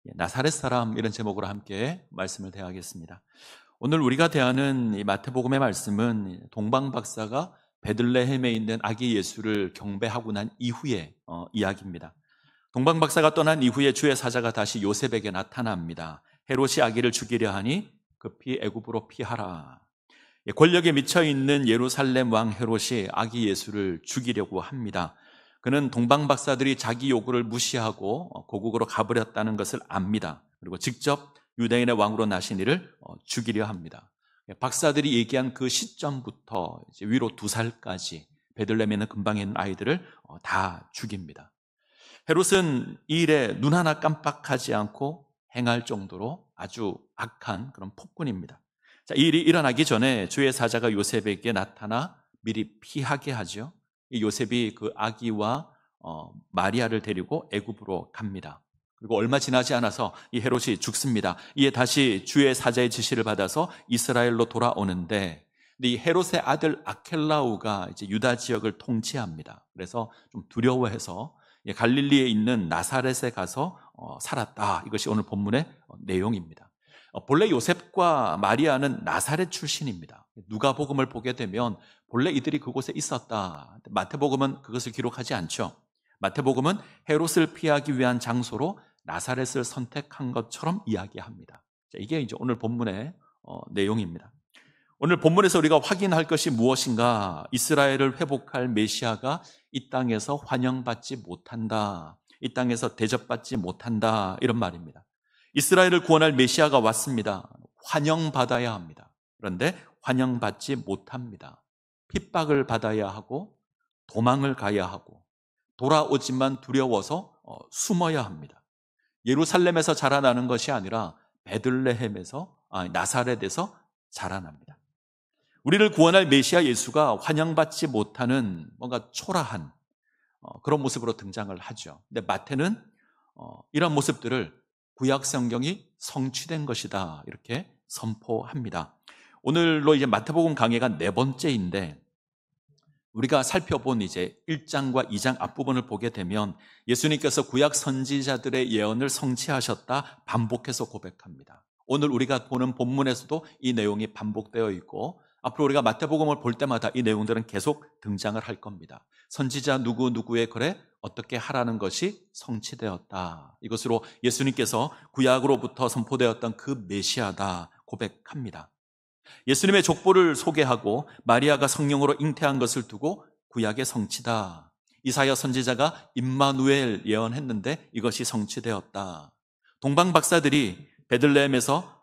나사렛 사람, 이런 제목으로 함께 말씀을 대하겠습니다. 오늘 우리가 대하는 이 마태복음의 말씀은 동방 박사가 베들레헴에 있는 아기 예수를 경배하고 난 이후의 이야기입니다. 동방 박사가 떠난 이후에 주의 사자가 다시 요셉에게 나타납니다. 헤롯이 아기를 죽이려 하니 급히 애굽으로 피하라. 권력에 미쳐 있는 예루살렘 왕 헤롯이 아기 예수를 죽이려고 합니다. 그는 동방 박사들이 자기 요구를 무시하고 고국으로 가버렸다는 것을 압니다. 그리고 직접 유대인의 왕으로 나신 이를 죽이려 합니다. 박사들이 얘기한 그 시점부터 이제 위로 2살까지 베들레헴에 있는 근방에 있는 아이들을 다 죽입니다. 헤롯은 이 일에 눈 하나 깜빡하지 않고 행할 정도로 아주 악한 그런 폭군입니다. 자, 이 일이 일어나기 전에 주의 사자가 요셉에게 나타나 미리 피하게 하죠. 이 요셉이 그 아기와 마리아를 데리고 애굽으로 갑니다. 그리고 얼마 지나지 않아서 이 헤롯이 죽습니다. 이에 다시 주의 사자의 지시를 받아서 이스라엘로 돌아오는데, 이 헤롯의 아들 아켈라우가 이제 유다 지역을 통치합니다. 그래서 좀 두려워해서 갈릴리에 있는 나사렛에 가서 살았다. 이것이 오늘 본문의 내용입니다. 본래 요셉과 마리아는 나사렛 출신입니다. 누가복음을 보게 되면 본래 이들이 그곳에 있었다. 마태복음은 그것을 기록하지 않죠. 마태복음은 헤롯을 피하기 위한 장소로 나사렛을 선택한 것처럼 이야기합니다. 이게 이제 오늘 본문의 내용입니다. 오늘 본문에서 우리가 확인할 것이 무엇인가? 이스라엘을 회복할 메시아가 이 땅에서 환영받지 못한다. 이 땅에서 대접받지 못한다. 이런 말입니다. 이스라엘을 구원할 메시아가 왔습니다. 환영받아야 합니다. 그런데 환영받지 못합니다. 핍박을 받아야 하고 도망을 가야 하고 돌아오지만 두려워서 숨어야 합니다. 예루살렘에서 자라나는 것이 아니라 베들레헴에서 나사렛에서 자라납니다. 우리를 구원할 메시아 예수가 환영받지 못하는 뭔가 초라한 그런 모습으로 등장을 하죠. 근데 마태는 이런 모습들을 구약 성경이 성취된 것이다 이렇게 선포합니다. 오늘로 이제 마태복음 강해가 4번째인데 우리가 살펴본 이제 1장과 2장 앞부분을 보게 되면 예수님께서 구약 선지자들의 예언을 성취하셨다 반복해서 고백합니다. 오늘 우리가 보는 본문에서도 이 내용이 반복되어 있고 앞으로 우리가 마태복음을 볼 때마다 이 내용들은 계속 등장을 할 겁니다. 선지자 누구누구의 글에 어떻게 하라는 것이 성취되었다. 이것으로 예수님께서 구약으로부터 선포되었던 그 메시아다 고백합니다. 예수님의 족보를 소개하고 마리아가 성령으로 잉태한 것을 두고 구약의 성취다. 이사야 선지자가 임마누엘 예언했는데 이것이 성취되었다. 동방박사들이 베들레헴에서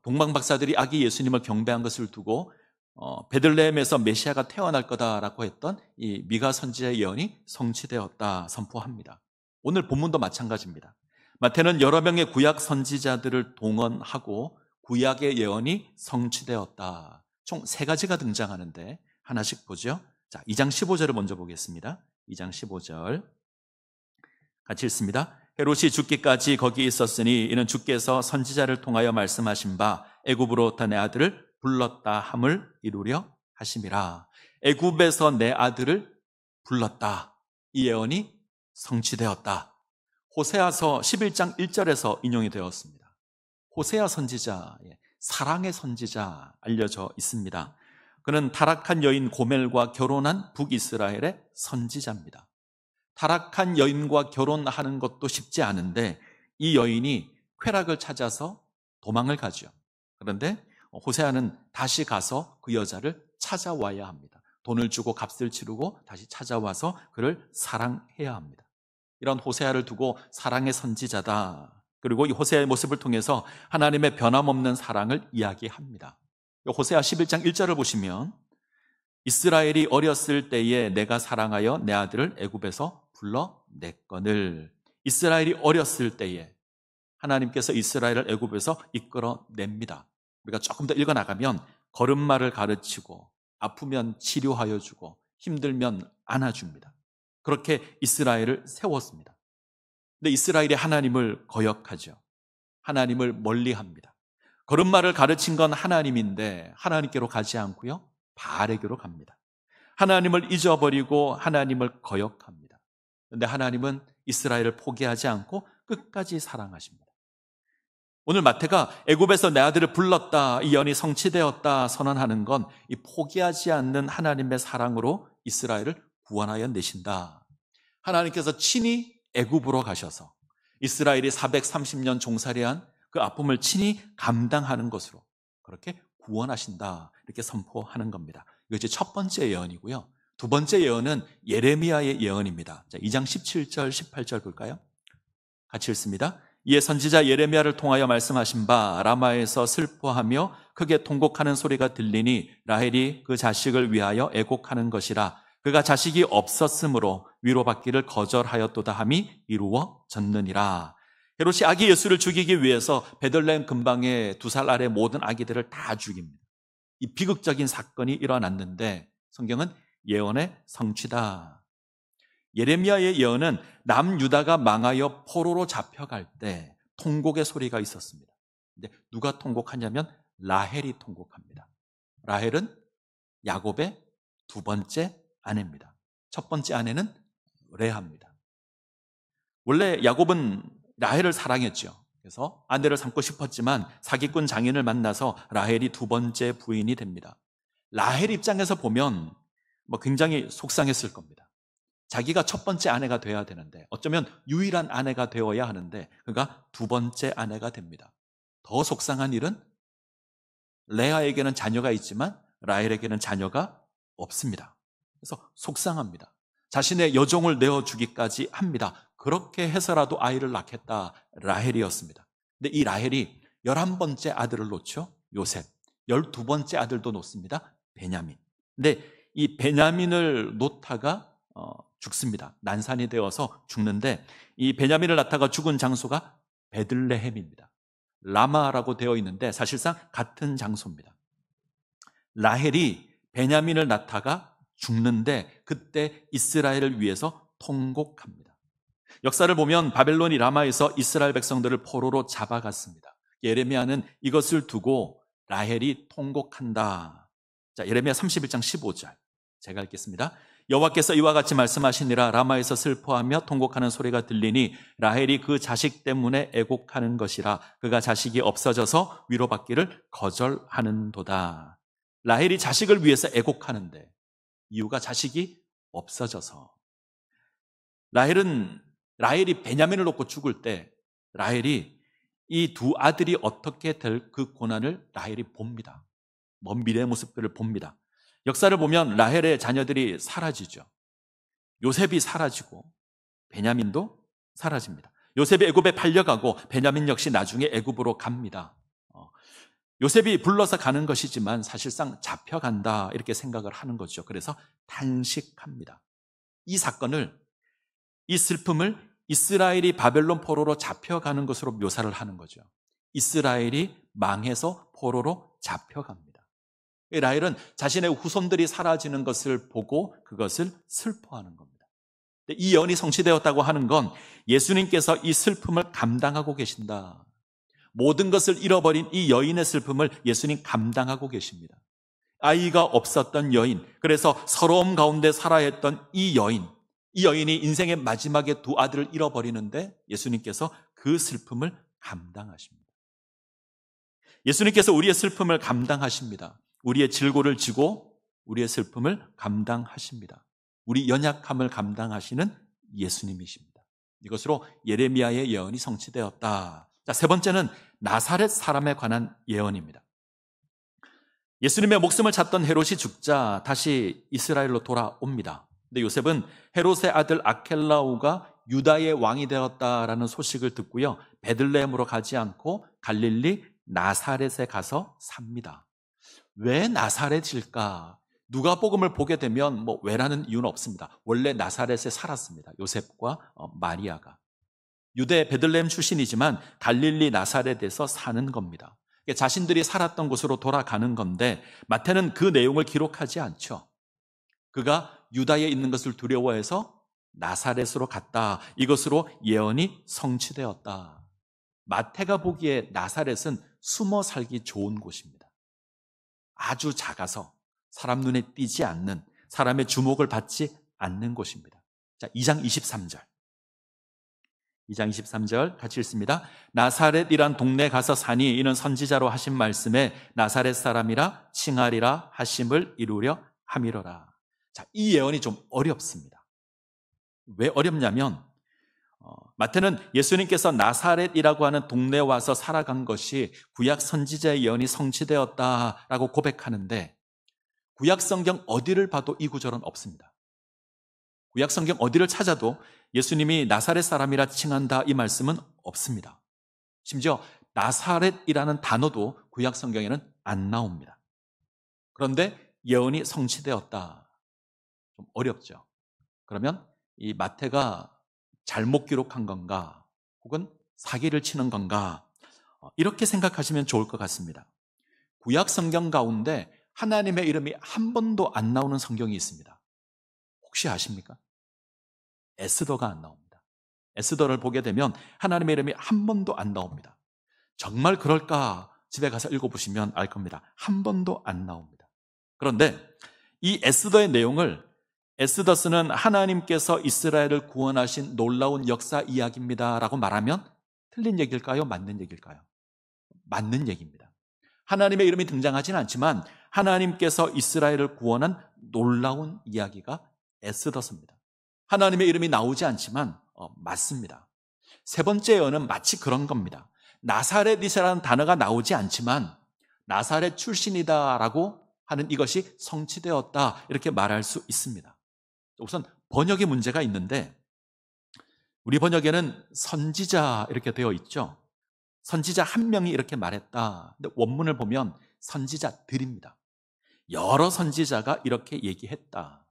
동방박사들이 아기 예수님을 경배한 것을 두고 베들레헴에서 메시아가 태어날 거다라고 했던 이 미가 선지자의 예언이 성취되었다 선포합니다. 오늘 본문도 마찬가지입니다. 마태는 여러 명의 구약 선지자들을 동원하고 구약의 예언이 성취되었다. 총 3가지가 등장하는데 하나씩 보죠. 자, 2장 15절을 먼저 보겠습니다. 2장 15절 같이 읽습니다. 헤롯이 죽기까지 거기 있었으니 이는 주께서 선지자를 통하여 말씀하신 바 애굽으로부터 내 아들을 불렀다 함을 이루려 하심이라. 애굽에서 내 아들을 불렀다. 이 예언이 성취되었다. 호세아서 11장 1절에서 인용이 되었습니다. 호세아 선지자, 사랑의 선지자 알려져 있습니다. 그는 타락한 여인 고멜과 결혼한 북이스라엘의 선지자입니다. 타락한 여인과 결혼하는 것도 쉽지 않은데 이 여인이 쾌락을 찾아서 도망을 가죠. 그런데 호세아는 다시 가서 그 여자를 찾아와야 합니다. 돈을 주고 값을 치르고 다시 찾아와서 그를 사랑해야 합니다. 이런 호세아를 두고 사랑의 선지자다. 그리고 이 호세아의 모습을 통해서 하나님의 변함없는 사랑을 이야기합니다. 호세아 11장 1절을 보시면 이스라엘이 어렸을 때에 내가 사랑하여 내 아들을 애굽에서 불러냈거늘. 이스라엘이 어렸을 때에 하나님께서 이스라엘을 애굽에서 이끌어냅니다. 우리가 조금 더 읽어나가면 걸음마를 가르치고 아프면 치료하여 주고 힘들면 안아줍니다. 그렇게 이스라엘을 세웠습니다. 근데 이스라엘이 하나님을 거역하죠. 하나님을 멀리합니다. 걸음마를 가르친 건 하나님인데 하나님께로 가지 않고요, 바알에게로 갑니다. 하나님을 잊어버리고 하나님을 거역합니다. 그런데 하나님은 이스라엘을 포기하지 않고 끝까지 사랑하십니다. 오늘 마태가 애굽에서 내 아들을 불렀다, 이 예언이 성취되었다 선언하는 건 이 포기하지 않는 하나님의 사랑으로 이스라엘을 구원하여 내신다. 하나님께서 친히 애굽으로 가셔서 이스라엘이 430년 종살이한 그 아픔을 친히 감당하는 것으로 그렇게 구원하신다, 이렇게 선포하는 겁니다. 이것이 첫 번째 예언이고요. 두 번째 예언은 예레미야의 예언입니다. 자, 2장 17절 18절 볼까요? 같이 읽습니다. 이에 선지자 예레미야를 통하여 말씀하신 바, 라마에서 슬퍼하며 크게 통곡하는 소리가 들리니 라헬이 그 자식을 위하여 애곡하는 것이라. 그가 자식이 없었으므로 위로받기를 거절하였도다 함이 이루어졌느니라. 헤롯이 아기 예수를 죽이기 위해서 베들레헴 근방의 2살 아래 모든 아기들을 다 죽입니다. 이 비극적인 사건이 일어났는데 성경은 예언의 성취다. 예레미야의 예언은 남유다가 망하여 포로로 잡혀갈 때 통곡의 소리가 있었습니다. 근데 누가 통곡하냐면 라헬이 통곡합니다. 라헬은 야곱의 두 번째 아내입니다. 첫 번째 아내는 레아입니다. 원래 야곱은 라헬을 사랑했죠. 그래서 아내를 삼고 싶었지만 사기꾼 장인을 만나서 라헬이 두 번째 부인이 됩니다. 라헬 입장에서 보면 굉장히 속상했을 겁니다. 자기가 첫 번째 아내가 되어야 되는데, 어쩌면 유일한 아내가 되어야 하는데 그가 두 번째 아내가 됩니다. 더 속상한 일은 레아에게는 자녀가 있지만 라헬에게는 자녀가 없습니다. 그래서 속상합니다. 자신의 여종을 내어주기까지 합니다. 그렇게 해서라도 아이를 낳겠다, 라헬이었습니다. 근데 이 라헬이 11번째 아들을 놓죠. 요셉. 12번째 아들도 놓습니다. 베냐민. 근데 이 베냐민을 놓다가 죽습니다. 난산이 되어서 죽는데, 이 베냐민을 낳다가 죽은 장소가 베들레헴입니다. 라마라고 되어 있는데 사실상 같은 장소입니다. 라헬이 베냐민을 낳다가 죽는데 그때 이스라엘을 위해서 통곡합니다. 역사를 보면 바벨론이 라마에서 이스라엘 백성들을 포로로 잡아갔습니다. 예레미야는 이것을 두고 라헬이 통곡한다. 자, 예레미야 31장 15절 제가 읽겠습니다. 여호와께서 이와 같이 말씀하시니라. 라마에서 슬퍼하며 통곡하는 소리가 들리니 라헬이 그 자식 때문에 애곡하는 것이라. 그가 자식이 없어져서 위로받기를 거절하는도다. 라헬이 자식을 위해서 애곡하는데 이유가 자식이 없어져서. 라헬이 베냐민을 놓고 죽을 때 라헬이 이 두 아들이 어떻게 될 그 고난을 라헬이 봅니다. 먼 미래의 모습들을 봅니다. 역사를 보면 라헬의 자녀들이 사라지죠. 요셉이 사라지고 베냐민도 사라집니다. 요셉이 애굽에 팔려가고 베냐민 역시 나중에 애굽으로 갑니다. 요셉이 불러서 가는 것이지만 사실상 잡혀간다, 이렇게 생각을 하는 거죠. 그래서 탄식합니다. 이 사건을, 이 슬픔을 이스라엘이 바벨론 포로로 잡혀가는 것으로 묘사를 하는 거죠. 이스라엘이 망해서 포로로 잡혀갑니다. 라헬은 자신의 후손들이 사라지는 것을 보고 그것을 슬퍼하는 겁니다. 이 예언이 성취되었다고 하는 건 예수님께서 이 슬픔을 감당하고 계신다. 모든 것을 잃어버린 이 여인의 슬픔을 예수님 감당하고 계십니다. 아이가 없었던 여인, 그래서 서러움 가운데 살아야 했던 이 여인이 인생의 마지막에 두 아들을 잃어버리는데 예수님께서 그 슬픔을 감당하십니다. 예수님께서 우리의 슬픔을 감당하십니다. 우리의 질고를 지고 우리의 슬픔을 감당하십니다. 우리 연약함을 감당하시는 예수님이십니다. 이것으로 예레미야의 예언이 성취되었다. 자, 세 번째는 나사렛 사람에 관한 예언입니다. 예수님의 목숨을 찾던 헤롯이 죽자 다시 이스라엘로 돌아옵니다. 근데 요셉은 헤롯의 아들 아켈라오가 유다의 왕이 되었다라는 소식을 듣고요, 베들레헴으로 가지 않고 갈릴리 나사렛에 가서 삽니다. 왜 나사렛일까? 누가복음을 보게 되면 왜라는 이유는 없습니다. 원래 나사렛에 살았습니다. 요셉과 마리아가. 유대 베들레헴 출신이지만 갈릴리 나사렛에서 사는 겁니다. 자신들이 살았던 곳으로 돌아가는 건데 마태는 그 내용을 기록하지 않죠. 그가 유다에 있는 것을 두려워해서 나사렛으로 갔다. 이것으로 예언이 성취되었다. 마태가 보기에 나사렛은 숨어 살기 좋은 곳입니다. 아주 작아서 사람 눈에 띄지 않는, 사람의 주목을 받지 않는 곳입니다. 자, 2장 23절. 2장 23절 같이 읽습니다. 나사렛이란 동네 가서 사니 이는 선지자로 하신 말씀에 나사렛 사람이라 칭하리라 하심을 이루려 함이로라. 자, 이 예언이 좀 어렵습니다. 왜 어렵냐면 마태는 예수님께서 나사렛이라고 하는 동네에 와서 살아간 것이 구약 선지자의 예언이 성취되었다라고 고백하는데 구약 성경 어디를 봐도 이 구절은 없습니다. 구약 성경 어디를 찾아도 예수님이 나사렛 사람이라 칭한다 이 말씀은 없습니다. 심지어 나사렛이라는 단어도 구약 성경에는 안 나옵니다. 그런데 예언이 성취되었다. 좀 어렵죠. 그러면 이 마태가 잘못 기록한 건가 혹은 사기를 치는 건가 이렇게 생각하시면 좋을 것 같습니다. 구약 성경 가운데 하나님의 이름이 한 번도 안 나오는 성경이 있습니다. 혹시 아십니까? 에스더가 안 나옵니다. 에스더를 보게 되면 하나님의 이름이 한 번도 안 나옵니다. 정말 그럴까? 집에 가서 읽어보시면 알 겁니다. 한 번도 안 나옵니다. 그런데 이 에스더의 내용을 에스더스는 하나님께서 이스라엘을 구원하신 놀라운 역사 이야기입니다 라고 말하면 틀린 얘기일까요? 맞는 얘기일까요? 맞는 얘기입니다. 하나님의 이름이 등장하지는 않지만 하나님께서 이스라엘을 구원한 놀라운 이야기가 에스더스입니다. 하나님의 이름이 나오지 않지만 맞습니다. 세 번째 예언은 마치 그런 겁니다. 나사렛이라는 단어가 나오지 않지만 나사렛 출신이다라고 하는 이것이 성취되었다 이렇게 말할 수 있습니다. 우선 번역의 문제가 있는데 우리 번역에는 선지자 이렇게 되어 있죠. 선지자 한 명이 이렇게 말했다. 근데 원문을 보면 선지자들입니다. 여러 선지자가 이렇게 얘기했다.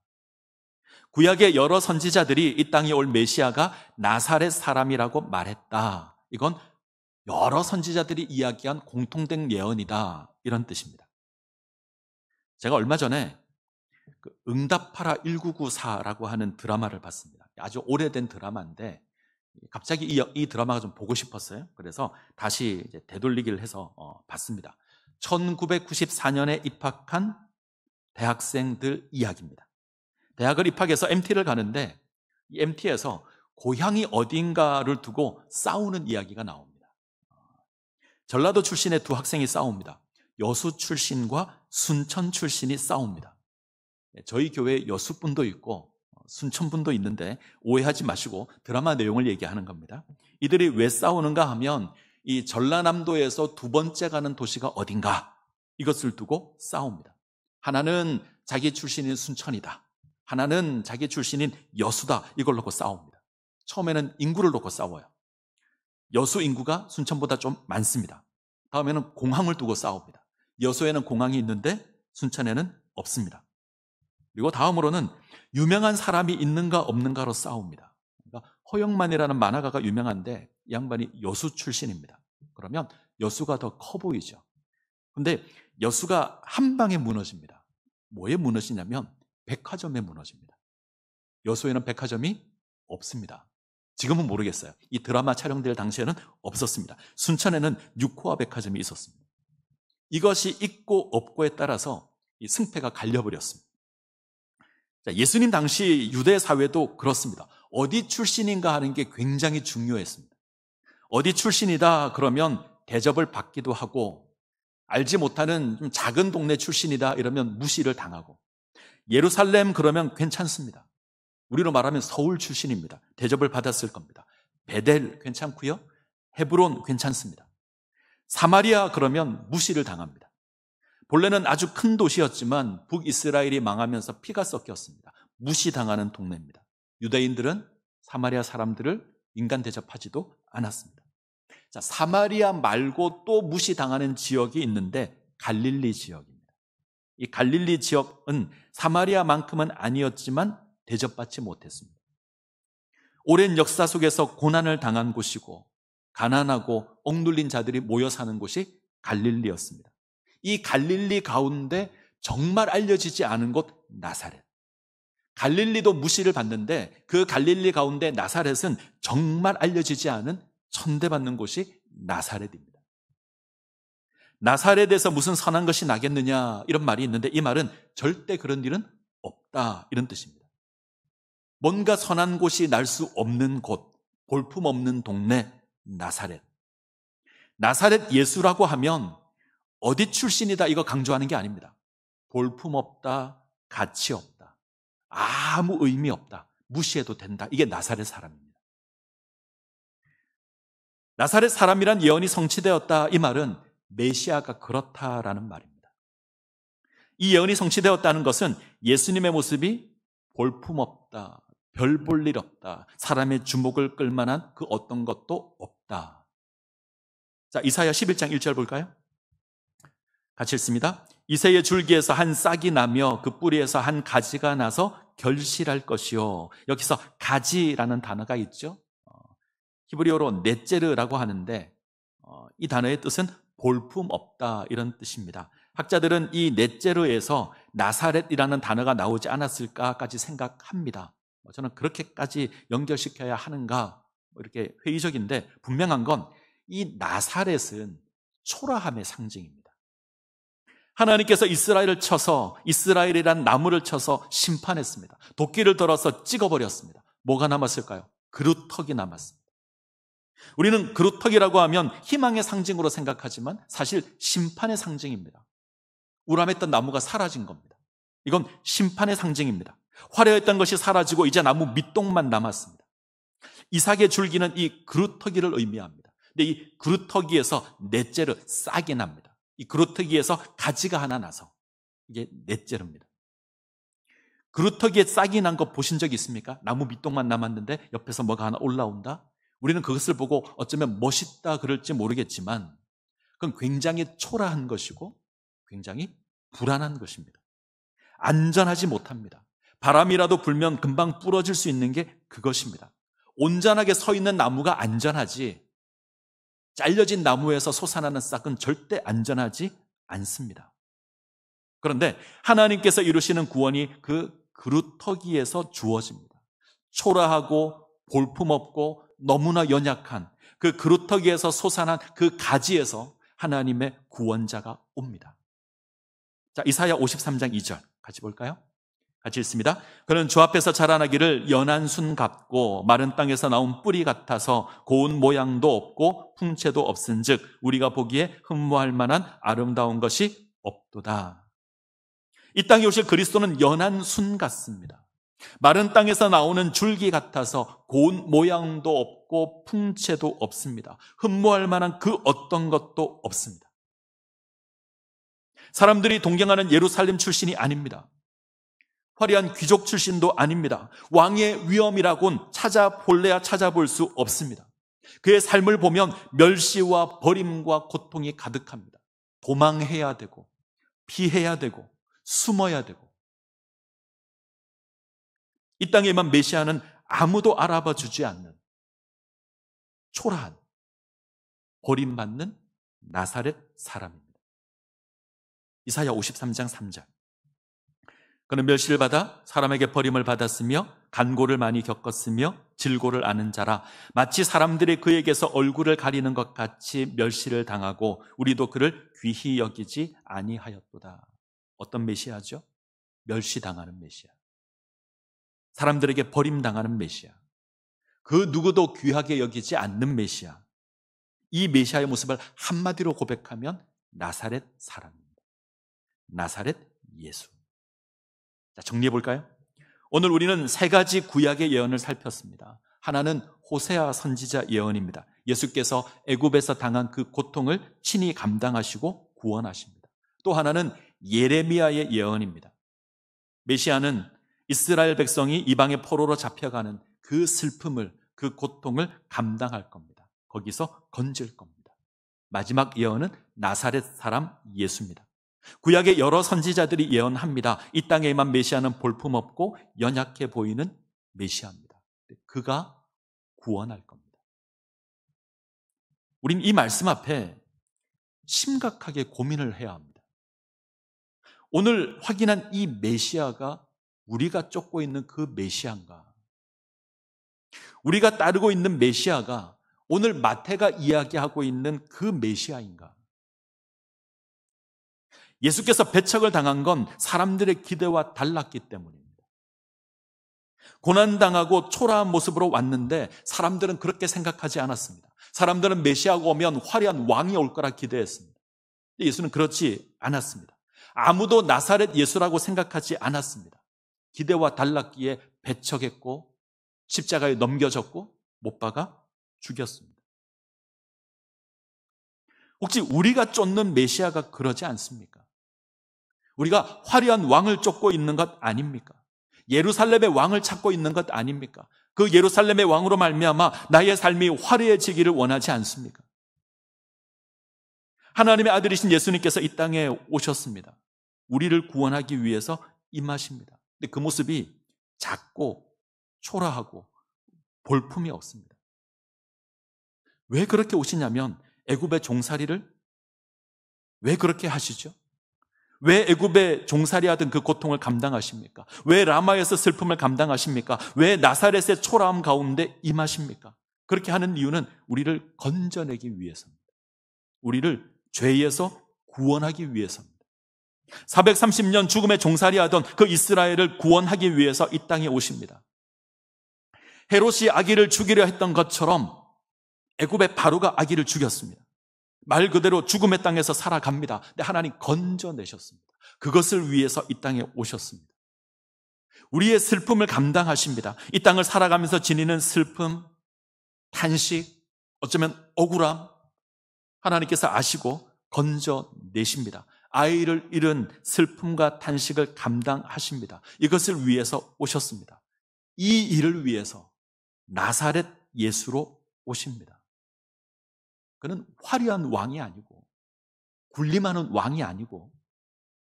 구약의 여러 선지자들이 이 땅에 올 메시아가 나사렛 사람이라고 말했다. 이건 여러 선지자들이 이야기한 공통된 예언이다. 이런 뜻입니다. 제가 얼마 전에 응답하라 1994라고 하는 드라마를 봤습니다. 아주 오래된 드라마인데 갑자기 이 드라마가 좀 보고 싶었어요. 그래서 다시 이제 되돌리기를 해서 봤습니다. 1994년에 입학한 대학생들 이야기입니다. 대학을 입학해서 MT를 가는데 이 MT에서 고향이 어딘가를 두고 싸우는 이야기가 나옵니다. 전라도 출신의 두 학생이 싸웁니다. 여수 출신과 순천 출신이 싸웁니다. 저희 교회에 여수분도 있고 순천분도 있는데 오해하지 마시고 드라마 내용을 얘기하는 겁니다. 이들이 왜 싸우는가 하면 이 전라남도에서 두 번째 가는 도시가 어딘가 이것을 두고 싸웁니다. 하나는 자기 출신인 순천이다. 하나는 자기 출신인 여수다. 이걸 놓고 싸웁니다. 처음에는 인구를 놓고 싸워요. 여수 인구가 순천보다 좀 많습니다. 다음에는 공항을 두고 싸웁니다. 여수에는 공항이 있는데 순천에는 없습니다. 그리고 다음으로는 유명한 사람이 있는가 없는가로 싸웁니다. 그러니까 허영만이라는 만화가가 유명한데 이 양반이 여수 출신입니다. 그러면 여수가 더 커 보이죠. 근데 여수가 한 방에 무너집니다. 뭐에 무너지냐면 백화점에 무너집니다. 여수에는 백화점이 없습니다. 지금은 모르겠어요. 이 드라마 촬영될 당시에는 없었습니다. 순천에는 육호와 백화점이 있었습니다. 이것이 있고 없고에 따라서 이 승패가 갈려버렸습니다. 자, 예수님 당시 유대 사회도 그렇습니다. 어디 출신인가 하는 게 굉장히 중요했습니다. 어디 출신이다 그러면 대접을 받기도 하고 알지 못하는 좀 작은 동네 출신이다 이러면 무시를 당하고 예루살렘 그러면 괜찮습니다. 우리로 말하면 서울 출신입니다. 대접을 받았을 겁니다. 베델 괜찮고요. 헤브론 괜찮습니다. 사마리아 그러면 무시를 당합니다. 본래는 아주 큰 도시였지만 북이스라엘이 망하면서 피가 섞였습니다. 무시당하는 동네입니다. 유대인들은 사마리아 사람들을 인간 대접하지도 않았습니다. 자, 사마리아 말고 또 무시당하는 지역이 있는데 갈릴리 지역입니다. 이 갈릴리 지역은 사마리아만큼은 아니었지만 대접받지 못했습니다. 오랜 역사 속에서 고난을 당한 곳이고 가난하고 억눌린 자들이 모여 사는 곳이 갈릴리였습니다. 이 갈릴리 가운데 정말 알려지지 않은 곳 나사렛. 갈릴리도 무시를 받는데 그 갈릴리 가운데 나사렛은 정말 알려지지 않은 천대받는 곳이 나사렛입니다. 나사렛에서 무슨 선한 것이 나겠느냐 이런 말이 있는데 이 말은 절대 그런 일은 없다 이런 뜻입니다. 뭔가 선한 곳이 날 수 없는 곳, 볼품없는 동네 나사렛. 나사렛 예수라고 하면 어디 출신이다 이거 강조하는 게 아닙니다. 볼품없다, 가치 없다, 아무 의미 없다, 무시해도 된다. 이게 나사렛 사람입니다. 나사렛 사람이란 예언이 성취되었다, 이 말은 메시아가 그렇다라는 말입니다. 이 예언이 성취되었다는 것은 예수님의 모습이 볼품없다, 별 볼 일 없다, 사람의 주목을 끌만한 그 어떤 것도 없다. 자, 이사야 11장 1절 볼까요? 같이 읽습니다. 이새의 줄기에서 한 싹이 나며 그 뿌리에서 한 가지가 나서 결실할 것이요. 여기서 가지라는 단어가 있죠. 히브리어로 넷제르라고 하는데 이 단어의 뜻은 볼품 없다 이런 뜻입니다. 학자들은 이 넷제르에서 나사렛이라는 단어가 나오지 않았을까까지 생각합니다. 저는 그렇게까지 연결시켜야 하는가 이렇게 회의적인데, 분명한 건 이 나사렛은 초라함의 상징입니다. 하나님께서 이스라엘을 쳐서, 이스라엘이란 나무를 쳐서 심판했습니다. 도끼를 들어서 찍어버렸습니다. 뭐가 남았을까요? 그루터기 남았습니다. 우리는 그루터기라고 하면 희망의 상징으로 생각하지만 사실 심판의 상징입니다. 우람했던 나무가 사라진 겁니다. 이건 심판의 상징입니다. 화려했던 것이 사라지고 이제 나무 밑동만 남았습니다. 이삭의 줄기는 이 그루터기를 의미합니다. 근데 이 그루터기에서 넷째르 싹이 납니다. 이 그루터기에서 가지가 하나 나서 이게 넷째르입니다. 그루터기에 싹이 난 거 보신 적 있습니까? 나무 밑동만 남았는데 옆에서 뭐가 하나 올라온다? 우리는 그것을 보고 어쩌면 멋있다 그럴지 모르겠지만 그건 굉장히 초라한 것이고 굉장히 불안한 것입니다. 안전하지 못합니다. 바람이라도 불면 금방 부러질 수 있는 게 그것입니다. 온전하게 서 있는 나무가 안전하지, 잘려진 나무에서 솟아나는 싹은 절대 안전하지 않습니다. 그런데 하나님께서 이루시는 구원이 그 그루터기에서 주어집니다. 초라하고 볼품없고 너무나 연약한 그 그루터기에서 솟아난 그 가지에서 하나님의 구원자가 옵니다. 자, 이사야 53장 2절 같이 볼까요? 같이 읽습니다. 그는 주 앞에서 자라나기를 연한 순 같고 마른 땅에서 나온 뿌리 같아서 고운 모양도 없고 풍채도 없은즉 우리가 보기에 흠모할 만한 아름다운 것이 없도다. 이 땅에 오실 그리스도는 연한 순 같습니다. 마른 땅에서 나오는 줄기 같아서 고운 모양도 없고 풍채도 없습니다. 흠모할 만한 그 어떤 것도 없습니다. 사람들이 동경하는 예루살렘 출신이 아닙니다. 화려한 귀족 출신도 아닙니다. 왕의 위엄이라고는 찾아볼래야 찾아볼 수 없습니다. 그의 삶을 보면 멸시와 버림과 고통이 가득합니다. 도망해야 되고 피해야 되고 숨어야 되고, 이 땅에 임한 메시아는 아무도 알아봐 주지 않는 초라한 버림받는 나사렛 사람입니다. 이사야 53장 3절. 그는 멸시를 받아 사람에게 버림을 받았으며 간고를 많이 겪었으며 질고를 아는 자라. 마치 사람들이 그에게서 얼굴을 가리는 것 같이 멸시를 당하고 우리도 그를 귀히 여기지 아니하였도다. 어떤 메시아죠? 멸시당하는 메시아. 사람들에게 버림당하는 메시아. 그 누구도 귀하게 여기지 않는 메시아. 이 메시아의 모습을 한마디로 고백하면 나사렛 사람입니다. 나사렛 예수. 자, 정리해 볼까요? 오늘 우리는 세 가지 구약의 예언을 살폈습니다. 하나는 호세아 선지자 예언입니다. 예수께서 애굽에서 당한 그 고통을 친히 감당하시고 구원하십니다. 또 하나는 예레미야의 예언입니다. 메시아는 이스라엘 백성이 이방의 포로로 잡혀가는 그 슬픔을, 그 고통을 감당할 겁니다. 거기서 건질 겁니다. 마지막 예언은 나사렛 사람 예수입니다. 구약의 여러 선지자들이 예언합니다. 이 땅에 임한 메시아는 볼품없고 연약해 보이는 메시아입니다. 그가 구원할 겁니다. 우린 이 말씀 앞에 심각하게 고민을 해야 합니다. 오늘 확인한 이 메시아가 우리가 쫓고 있는 그 메시아인가? 우리가 따르고 있는 메시아가 오늘 마태가 이야기하고 있는 그 메시아인가? 예수께서 배척을 당한 건 사람들의 기대와 달랐기 때문입니다. 고난당하고 초라한 모습으로 왔는데 사람들은 그렇게 생각하지 않았습니다. 사람들은 메시아가 오면 화려한 왕이 올 거라 기대했습니다. 예수는 그렇지 않았습니다. 아무도 나사렛 예수라고 생각하지 않았습니다. 기대와 달랐기에 배척했고 십자가에 넘겨졌고 못 박아 죽였습니다. 혹시 우리가 쫓는 메시아가 그러지 않습니까? 우리가 화려한 왕을 쫓고 있는 것 아닙니까? 예루살렘의 왕을 찾고 있는 것 아닙니까? 그 예루살렘의 왕으로 말미암아 나의 삶이 화려해지기를 원하지 않습니까? 하나님의 아들이신 예수님께서 이 땅에 오셨습니다. 우리를 구원하기 위해서 임하십니다. 근데 그 모습이 작고 초라하고 볼품이 없습니다. 왜 그렇게 오시냐면 애굽의 종살이를 왜 그렇게 하시죠? 왜 애굽의 종살이하던 그 고통을 감당하십니까? 왜 라마에서 슬픔을 감당하십니까? 왜 나사렛의 초라함 가운데 임하십니까? 그렇게 하는 이유는 우리를 건져내기 위해서입니다. 우리를 죄에서 구원하기 위해서입니다. 430년 죽음의 종살이하던 그 이스라엘을 구원하기 위해서 이 땅에 오십니다. 헤롯이 아기를 죽이려 했던 것처럼 애굽의 바로가 아기를 죽였습니다. 말 그대로 죽음의 땅에서 살아갑니다. 근데 하나님 건져내셨습니다. 그것을 위해서 이 땅에 오셨습니다. 우리의 슬픔을 감당하십니다. 이 땅을 살아가면서 지니는 슬픔, 탄식, 어쩌면 억울함, 하나님께서 아시고 건져내십니다. 아이를 잃은 슬픔과 탄식을 감당하십니다. 이것을 위해서 오셨습니다. 이 일을 위해서 나사렛 예수로 오십니다. 그는 화려한 왕이 아니고 군림하는 왕이 아니고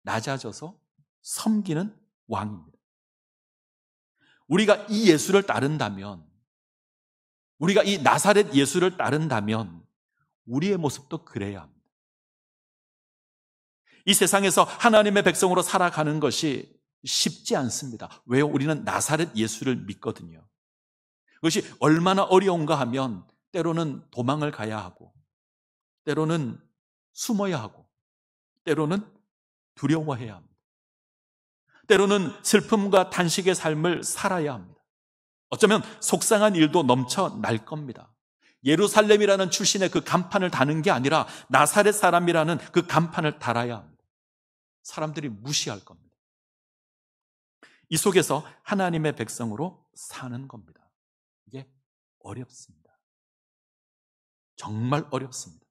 낮아져서 섬기는 왕입니다. 우리가 이 예수를 따른다면, 우리가 이 나사렛 예수를 따른다면 우리의 모습도 그래야 합니다. 이 세상에서 하나님의 백성으로 살아가는 것이 쉽지 않습니다. 왜요? 우리는 나사렛 예수를 믿거든요. 그것이 얼마나 어려운가 하면 때로는 도망을 가야 하고, 때로는 숨어야 하고, 때로는 두려워해야 합니다. 때로는 슬픔과 탄식의 삶을 살아야 합니다. 어쩌면 속상한 일도 넘쳐날 겁니다. 예루살렘이라는 출신의 그 간판을 다는 게 아니라 나사렛 사람이라는 그 간판을 달아야 합니다. 사람들이 무시할 겁니다. 이 속에서 하나님의 백성으로 사는 겁니다. 이게 어렵습니다. 정말 어렵습니다.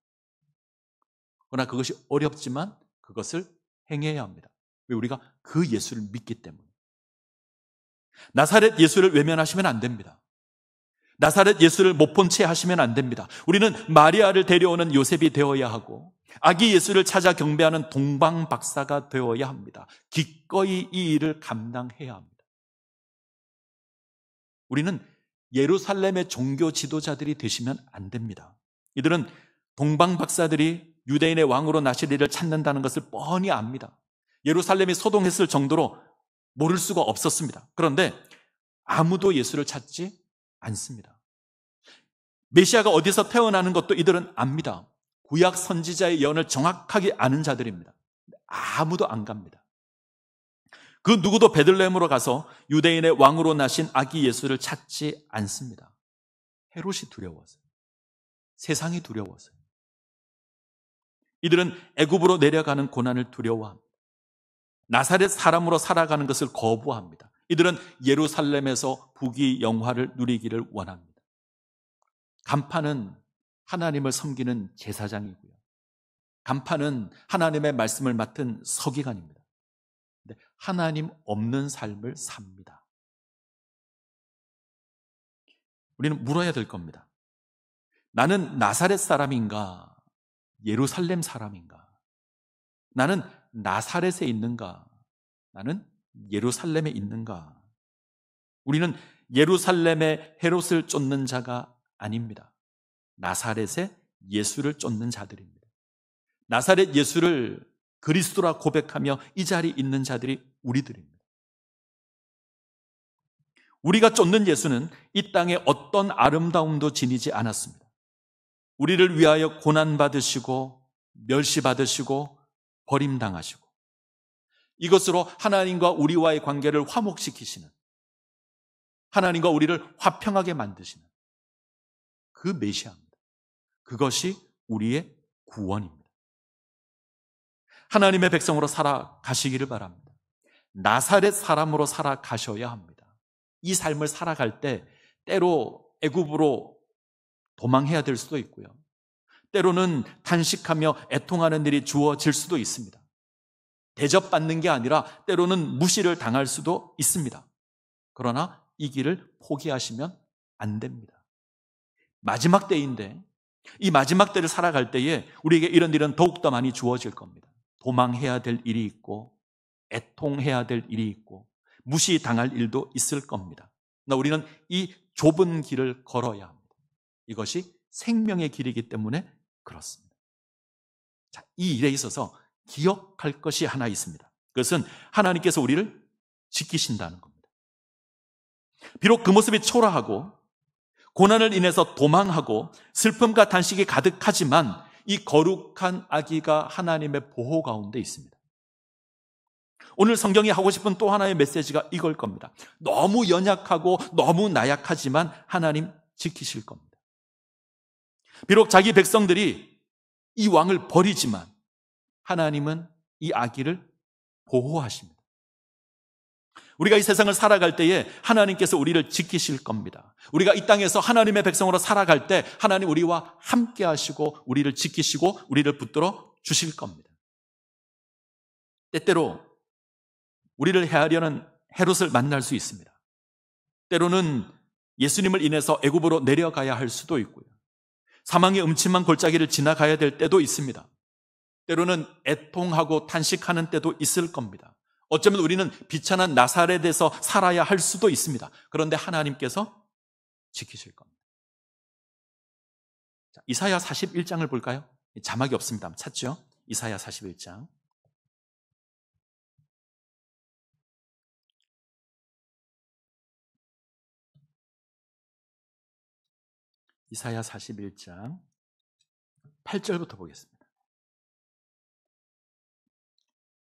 그러나 그것이 어렵지만 그것을 행해야 합니다. 왜? 우리가 그 예수를 믿기 때문에. 나사렛 예수를 외면하시면 안 됩니다. 나사렛 예수를 못 본 채 하시면 안 됩니다. 우리는 마리아를 데려오는 요셉이 되어야 하고 아기 예수를 찾아 경배하는 동방 박사가 되어야 합니다. 기꺼이 이 일을 감당해야 합니다. 우리는 예루살렘의 종교 지도자들이 되시면 안 됩니다. 이들은 동방 박사들이 유대인의 왕으로 나실 일을 찾는다는 것을 뻔히 압니다. 예루살렘이 소동했을 정도로 모를 수가 없었습니다. 그런데 아무도 예수를 찾지 않습니다. 메시아가 어디서 태어나는 것도 이들은 압니다. 구약 선지자의 예언을 정확하게 아는 자들입니다. 아무도 안 갑니다. 그 누구도 베들레헴으로 가서 유대인의 왕으로 나신 아기 예수를 찾지 않습니다. 헤롯이 두려워서요. 세상이 두려워서요. 이들은 애굽으로 내려가는 고난을 두려워합니다. 나사렛 사람으로 살아가는 것을 거부합니다. 이들은 예루살렘에서 부귀 영화를 누리기를 원합니다. 간판은 하나님을 섬기는 제사장이고요. 간판은 하나님의 말씀을 맡은 서기관입니다. 근데 하나님 없는 삶을 삽니다. 우리는 물어야 될 겁니다. 나는 나사렛 사람인가? 예루살렘 사람인가? 나는 나사렛에 있는가? 나는 예루살렘에 있는가? 우리는 예루살렘의 헤롯을 쫓는 자가 아닙니다. 나사렛의 예수를 쫓는 자들입니다. 나사렛 예수를 그리스도라 고백하며 이 자리에 있는 자들이 우리들입니다. 우리가 쫓는 예수는 이 땅에 어떤 아름다움도 지니지 않았습니다. 우리를 위하여 고난받으시고 멸시받으시고 버림당하시고 이것으로 하나님과 우리와의 관계를 화목시키시는 하나님과 우리를 화평하게 만드시는 그 메시아입니다. 그것이 우리의 구원입니다. 하나님의 백성으로 살아가시기를 바랍니다. 나사렛 사람으로 살아가셔야 합니다. 이 삶을 살아갈 때 때로 애굽으로 도망해야 될 수도 있고요. 때로는 탄식하며 애통하는 일이 주어질 수도 있습니다. 대접받는 게 아니라 때로는 무시를 당할 수도 있습니다. 그러나 이 길을 포기하시면 안 됩니다. 마지막 때인데 이 마지막 때를 살아갈 때에 우리에게 이런 일은 더욱더 많이 주어질 겁니다. 도망해야 될 일이 있고 애통해야 될 일이 있고 무시당할 일도 있을 겁니다. 그러나 우리는 이 좁은 길을 걸어야 합니다. 이것이 생명의 길이기 때문에 그렇습니다. 자, 이 일에 있어서 기억할 것이 하나 있습니다. 그것은 하나님께서 우리를 지키신다는 겁니다. 비록 그 모습이 초라하고 고난을 인해서 도망하고 슬픔과 단식이 가득하지만 이 거룩한 아기가 하나님의 보호 가운데 있습니다. 오늘 성경이 하고 싶은 또 하나의 메시지가 이걸 겁니다. 너무 연약하고 너무 나약하지만 하나님 지키실 겁니다. 비록 자기 백성들이 이 왕을 버리지만 하나님은 이 아기를 보호하십니다. 우리가 이 세상을 살아갈 때에 하나님께서 우리를 지키실 겁니다. 우리가 이 땅에서 하나님의 백성으로 살아갈 때 하나님 우리와 함께 하시고 우리를 지키시고 우리를 붙들어 주실 겁니다. 때때로 우리를 해하려는 헤롯을 만날 수 있습니다. 때로는 예수님을 인해서 애굽으로 내려가야 할 수도 있고요. 사망의 음침한 골짜기를 지나가야 될 때도 있습니다. 때로는 애통하고 탄식하는 때도 있을 겁니다. 어쩌면 우리는 비천한 나사렛에서 살아야 할 수도 있습니다. 그런데 하나님께서 지키실 겁니다. 자, 이사야 41장을 볼까요? 자막이 없습니다. 찾죠? 이사야 41장. 이사야 41장 8절부터 보겠습니다.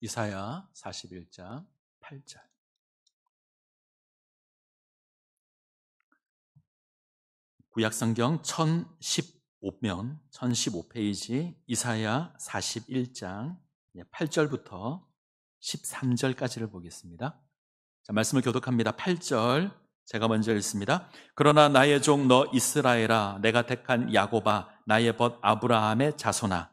이사야 41장 8절. 구약성경 1015페이지 이사야 41장 8절부터 13절까지를 보겠습니다. 자, 말씀을 교독합니다. 8절 제가 먼저 읽습니다. 그러나 나의 종 너 이스라엘아, 내가 택한 야곱아, 나의 벗 아브라함의 자손아,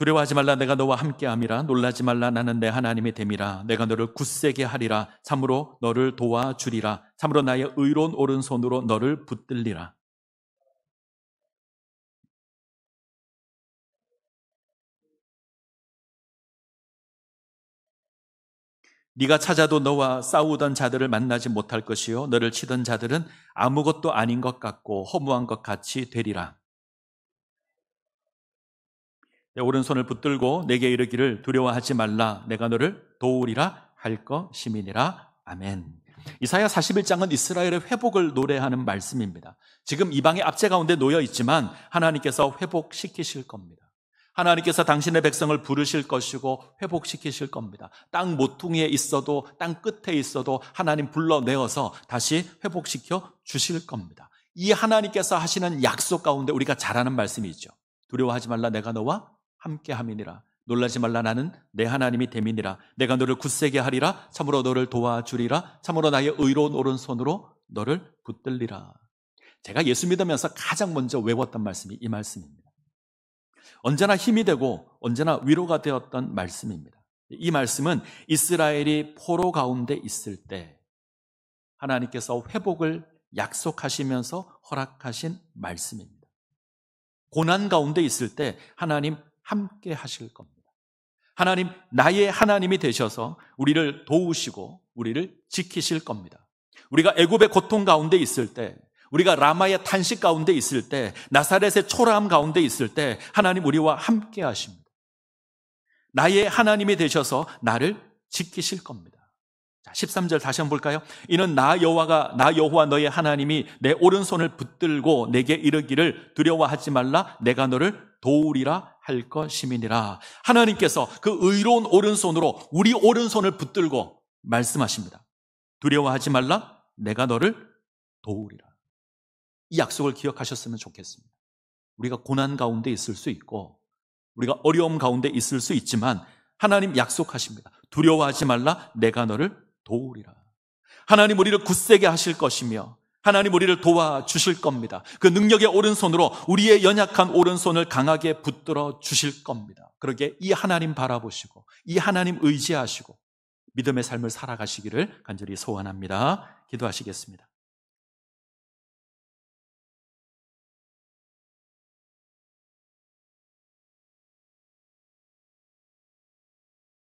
두려워하지 말라, 내가 너와 함께함이라. 놀라지 말라, 나는 내 하나님이 됨이라. 내가 너를 굳세게 하리라. 참으로 너를 도와주리라. 참으로 나의 의로운 오른손으로 너를 붙들리라. 네가 찾아도 너와 싸우던 자들을 만나지 못할 것이요 너를 치던 자들은 아무것도 아닌 것 같고 허무한 것 같이 되리라. 내 오른손을 붙들고 내게 이르기를 두려워하지 말라, 내가 너를 도우리라 할 것임이니라. 아멘. 이사야 41장은 이스라엘의 회복을 노래하는 말씀입니다. 지금 이방의 압제 가운데 놓여 있지만 하나님께서 회복시키실 겁니다. 하나님께서 당신의 백성을 부르실 것이고 회복시키실 겁니다. 땅 모퉁이에 있어도 땅 끝에 있어도 하나님 불러내어서 다시 회복시켜 주실 겁니다. 이 하나님께서 하시는 약속 가운데 우리가 잘하는 말씀이 있죠. 두려워하지 말라, 내가 너와 함께함이니라. 놀라지 말라, 나는 내 하나님이 됨이니라. 내가 너를 굳세게 하리라. 참으로 너를 도와주리라. 참으로 나의 의로운 오른손으로 너를 붙들리라. 제가 예수 믿으면서 가장 먼저 외웠던 말씀이 이 말씀입니다. 언제나 힘이 되고 언제나 위로가 되었던 말씀입니다. 이 말씀은 이스라엘이 포로 가운데 있을 때 하나님께서 회복을 약속하시면서 허락하신 말씀입니다. 고난 가운데 있을 때 하나님 함께 하실 겁니다. 하나님, 나의 하나님이 되셔서 우리를 도우시고 우리를 지키실 겁니다. 우리가 애굽의 고통 가운데 있을 때, 우리가 라마의 탄식 가운데 있을 때, 나사렛의 초라함 가운데 있을 때 하나님 우리와 함께 하십니다. 나의 하나님이 되셔서 나를 지키실 겁니다. 자, 13절 다시 한번 볼까요? 이는 나 여호와 너의 하나님이 내 오른손을 붙들고 내게 이르기를 두려워하지 말라 내가 너를 도우리라 할 것임이니라. 하나님께서 그 의로운 오른손으로 우리 오른손을 붙들고 말씀하십니다. 두려워하지 말라 내가 너를 도우리라. 이 약속을 기억하셨으면 좋겠습니다. 우리가 고난 가운데 있을 수 있고 우리가 어려움 가운데 있을 수 있지만 하나님 약속하십니다. 두려워하지 말라 내가 너를 도우리라. 하나님 우리를 굳세게 하실 것이며 하나님 우리를 도와주실 겁니다. 그 능력의 오른손으로 우리의 연약한 오른손을 강하게 붙들어 주실 겁니다. 그러게 이 하나님 바라보시고 이 하나님 의지하시고 믿음의 삶을 살아가시기를 간절히 소원합니다. 기도하시겠습니다.